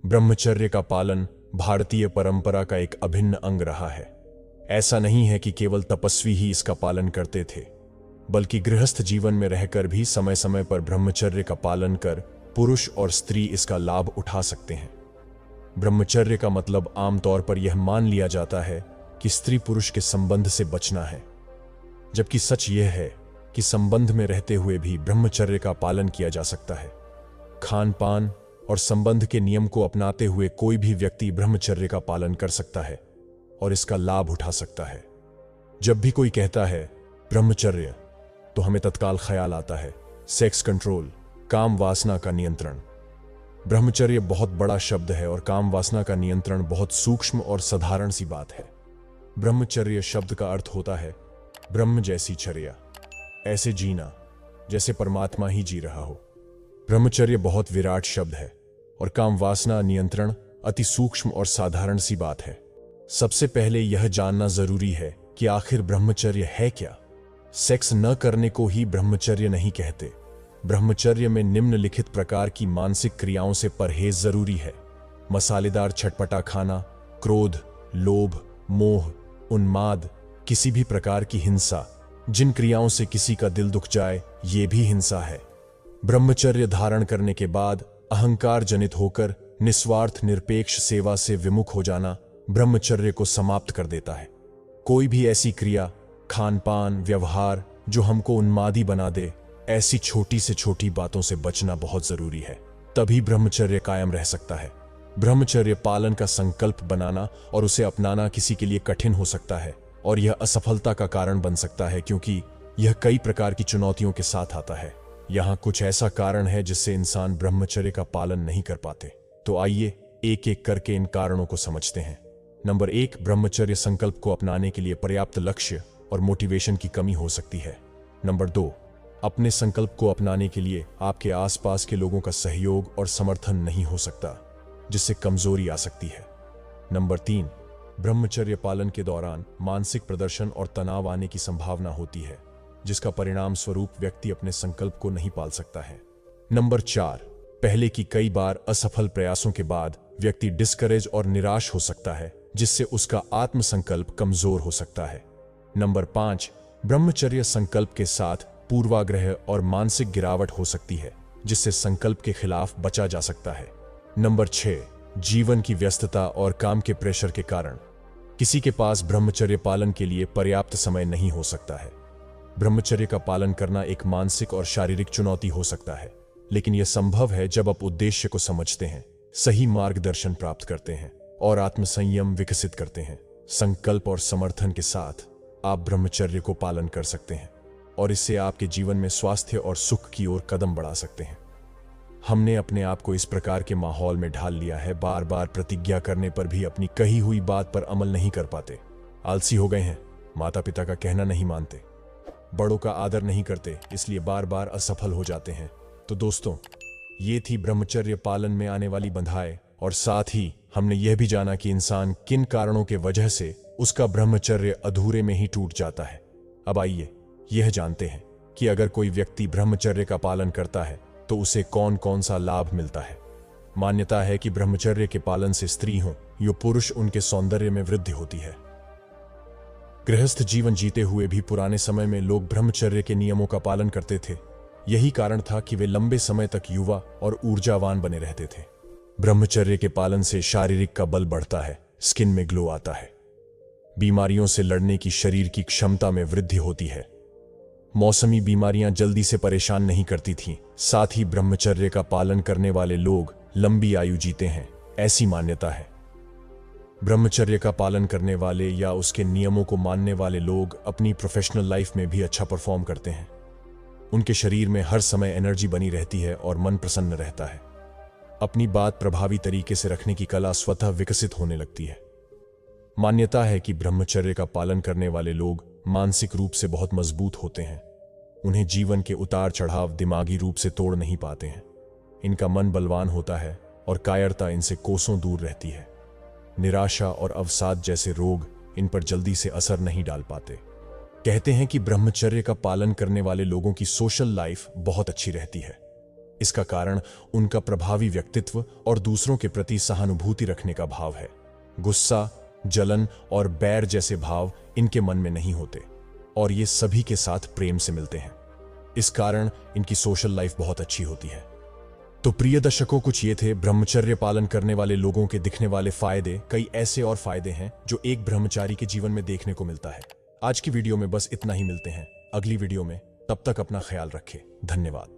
ब्रह्मचर्य का पालन भारतीय परंपरा का एक अभिन्न अंग रहा है। ऐसा नहीं है कि केवल तपस्वी ही इसका पालन करते थे, बल्कि गृहस्थ जीवन में रहकर भी समय समय पर ब्रह्मचर्य का पालन कर पुरुष और स्त्री इसका लाभ उठा सकते हैं। ब्रह्मचर्य का मतलब आमतौर पर यह मान लिया जाता है कि स्त्री पुरुष के संबंध से बचना है, जबकि सच यह है कि संबंध में रहते हुए भी ब्रह्मचर्य का पालन किया जा सकता है। खान पान और संबंध के नियम को अपनाते हुए कोई भी व्यक्ति ब्रह्मचर्य का पालन कर सकता है और इसका लाभ उठा सकता है। जब भी कोई कहता है ब्रह्मचर्य, तो हमें तत्काल ख्याल आता है सेक्स कंट्रोल, काम वासना का नियंत्रण। ब्रह्मचर्य बहुत बड़ा शब्द है और काम वासना का नियंत्रण बहुत सूक्ष्म और साधारण सी बात है। ब्रह्मचर्य शब्द का अर्थ होता है ब्रह्म जैसी चर्या, ऐसे जीना जैसे परमात्मा ही जी रहा हो। ब्रह्मचर्य बहुत विराट शब्द है और काम वासना नियंत्रण अति सूक्ष्म और साधारण सी बात है। सबसे पहले यह जानना जरूरी है कि आखिर ब्रह्मचर्य है क्या। सेक्स न करने को ही ब्रह्मचर्य नहीं कहते। ब्रह्मचर्य में निम्नलिखित प्रकार की मानसिक क्रियाओं से परहेज जरूरी है: मसालेदार चटपटा खाना, क्रोध, लोभ, मोह, उन्माद, किसी भी प्रकार की हिंसा। जिन क्रियाओं से किसी का दिल दुख जाए, ये भी हिंसा है। ब्रह्मचर्य धारण करने के बाद अहंकार जनित होकर निस्वार्थ निरपेक्ष सेवा से विमुख हो जाना ब्रह्मचर्य को समाप्त कर देता है। कोई भी ऐसी क्रिया, खान पान, व्यवहार जो हमको उन्मादी बना दे, ऐसी छोटी से छोटी बातों से बचना बहुत जरूरी है, तभी ब्रह्मचर्य कायम रह सकता है। ब्रह्मचर्य पालन का संकल्प बनाना और उसे अपनाना किसी के लिए कठिन हो सकता है और यह असफलता का कारण बन सकता है, क्योंकि यह कई प्रकार की चुनौतियों के साथ आता है। यहाँ कुछ ऐसा कारण है जिससे इंसान ब्रह्मचर्य का पालन नहीं कर पाते। तो आइए एक एक करके इन कारणों को समझते हैं। नंबर 1, ब्रह्मचर्य संकल्प को अपनाने के लिए पर्याप्त लक्ष्य और मोटिवेशन की कमी हो सकती है। नंबर 2, अपने संकल्प को अपनाने के लिए आपके आसपास के लोगों का सहयोग और समर्थन नहीं हो सकता, जिससे कमजोरी आ सकती है। नंबर 3, ब्रह्मचर्य पालन के दौरान मानसिक प्रदर्शन और तनाव आने की संभावना होती है, जिसका परिणाम स्वरूप व्यक्ति अपने संकल्प को नहीं पाल सकता है। नंबर 4, पहले की कई बार असफल प्रयासों के बाद व्यक्ति डिस्करेज और निराश हो सकता है, जिससे उसका आत्मसंकल्प कमजोर हो सकता है। नंबर 5, ब्रह्मचर्य संकल्प के साथ पूर्वाग्रह और मानसिक गिरावट हो सकती है, जिससे संकल्प के खिलाफ बचा जा सकता है। नंबर 6, जीवन की व्यस्तता और काम के प्रेशर के कारण किसी के पास ब्रह्मचर्य पालन के लिए पर्याप्त समय नहीं हो सकता है। ब्रह्मचर्य का पालन करना एक मानसिक और शारीरिक चुनौती हो सकता है, लेकिन यह संभव है जब आप उद्देश्य को समझते हैं, सही मार्गदर्शन प्राप्त करते हैं और आत्मसंयम विकसित करते हैं। संकल्प और समर्थन के साथ आप ब्रह्मचर्य को पालन कर सकते हैं और इससे आपके जीवन में स्वास्थ्य और सुख की ओर कदम बढ़ा सकते हैं। हमने अपने आप को इस प्रकार के माहौल में ढाल लिया है, बार बार प्रतिज्ञा करने पर भी अपनी कही हुई बात पर अमल नहीं कर पाते, आलसी हो गए हैं, माता पिता का कहना नहीं मानते, बड़ों का आदर नहीं करते, इसलिए बार बार असफल हो जाते हैं। तो दोस्तों, ये थी ब्रह्मचर्य पालन में आने वाली बंधाएं, और साथ ही हमने यह भी जाना कि इंसान किन कारणों के वजह से उसका ब्रह्मचर्य अधूरे में ही टूट जाता है। अब आइए यह जानते हैं कि अगर कोई व्यक्ति ब्रह्मचर्य का पालन करता है तो उसे कौन कौन सा लाभ मिलता है। मान्यता है कि ब्रह्मचर्य के पालन से स्त्री हो या पुरुष, उनके सौंदर्य में वृद्धि होती है। गृहस्थ जीवन जीते हुए भी पुराने समय में लोग ब्रह्मचर्य के नियमों का पालन करते थे। यही कारण था कि वे लंबे समय तक युवा और ऊर्जावान बने रहते थे। ब्रह्मचर्य के पालन से शारीरिक का बल बढ़ता है, स्किन में ग्लो आता है, बीमारियों से लड़ने की शरीर की क्षमता में वृद्धि होती है, मौसमी बीमारियां जल्दी से परेशान नहीं करती थीं। साथ ही ब्रह्मचर्य का पालन करने वाले लोग लंबी आयु जीते हैं, ऐसी मान्यता है। ब्रह्मचर्य का पालन करने वाले या उसके नियमों को मानने वाले लोग अपनी प्रोफेशनल लाइफ में भी अच्छा परफॉर्म करते हैं। उनके शरीर में हर समय एनर्जी बनी रहती है और मन प्रसन्न रहता है। अपनी बात प्रभावी तरीके से रखने की कला स्वतः विकसित होने लगती है। मान्यता है कि ब्रह्मचर्य का पालन करने वाले लोग मानसिक रूप से बहुत मजबूत होते हैं। उन्हें जीवन के उतार चढ़ाव दिमागी रूप से तोड़ नहीं पाते हैं। इनका मन बलवान होता है और कायरता इनसे कोसों दूर रहती है। निराशा और अवसाद जैसे रोग इन पर जल्दी से असर नहीं डाल पाते। कहते हैं कि ब्रह्मचर्य का पालन करने वाले लोगों की सोशल लाइफ बहुत अच्छी रहती है। इसका कारण उनका प्रभावी व्यक्तित्व और दूसरों के प्रति सहानुभूति रखने का भाव है। गुस्सा, जलन और बैर जैसे भाव इनके मन में नहीं होते और ये सभी के साथ प्रेम से मिलते हैं। इस कारण इनकी सोशल लाइफ बहुत अच्छी होती है। तो प्रिय दर्शकों, कुछ ये थे ब्रह्मचर्य पालन करने वाले लोगों के दिखने वाले फायदे। कई ऐसे और फायदे हैं जो एक ब्रह्मचारी के जीवन में देखने को मिलता है। आज की वीडियो में बस इतना ही। मिलते हैं अगली वीडियो में। तब तक अपना ख्याल रखें। धन्यवाद।